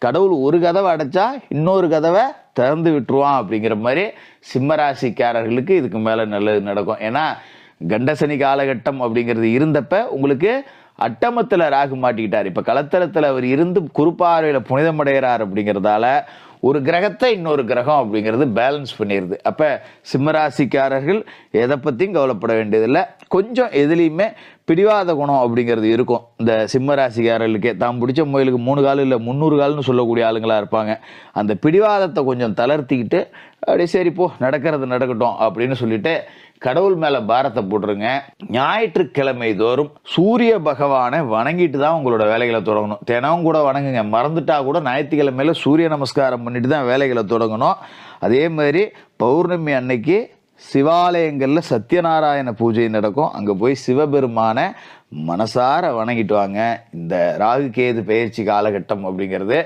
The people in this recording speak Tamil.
கடவுள் ஒரு கதவை அடைச்சா இன்னொரு கதவை திறந்து விட்டுருவான் அப்படிங்கிற மாதிரி சிம்மராசிக்காரர்களுக்கு இதுக்கு மேலே நல்லது நடக்கும். ஏன்னா கண்டசனி காலகட்டம் அப்படிங்கிறது இருந்தப்ப உங்களுக்கு அட்டமத்தில் ராகு மாட்டிக்கிட்டார். இப்போ களத்தலத்தில் அவர் இருந்து குறுப்பார்வையில் புனிதமடைகிறார் அப்படிங்கிறதால ஒரு கிரகத்தை இன்னொரு கிரகம் அப்படிங்கிறது பேலன்ஸ் பண்ணிடுது. அப்போ சிம்மராசிக்காரர்கள் எதை பற்றியும் கவலைப்பட வேண்டியதில்லை. கொஞ்சம் எதுலேயுமே பிடிவாத குணம் அப்படிங்கிறது இருக்கும். இந்த சிம்மராசிக்காரர்களுக்கே தான் பிடிச்ச முயலுக்கு 3 கால் இல்லை 300 கால்னு சொல்லக்கூடிய ஆளுங்களாக இருப்பாங்க. அந்த பிடிவாதத்தை கொஞ்சம் தளர்த்திக்கிட்டு அப்படியே சரி போ நடக்கிறது நடக்கட்டும் அப்படின்னு சொல்லிட்டு கடவுள் மேலே பாரத்தை போட்டுருங்க. ஞாயிற்றுக்கிழமை தோறும் சூரிய பகவானை வணங்கிட்டு தான் உங்களோட வேலைகளை தொடங்கணும். தினமும் கூட வணங்குங்க, மறந்துட்டா கூட ஞாயிற்றுக்கிழமையில சூரிய நமஸ்காரம் பண்ணிட்டு தான் வேலைகளை தொடங்கணும். அதே மாதிரி பௌர்ணமி அன்னைக்கு சிவாலயங்களில் சத்யநாராயண பூஜை நடக்கும். அங்கே போய் சிவபெருமான மனசார வணங்கிட்டு வாங்க. இந்த ராகு கேது பெயர்ச்சி காலகட்டம் அப்படிங்கிறது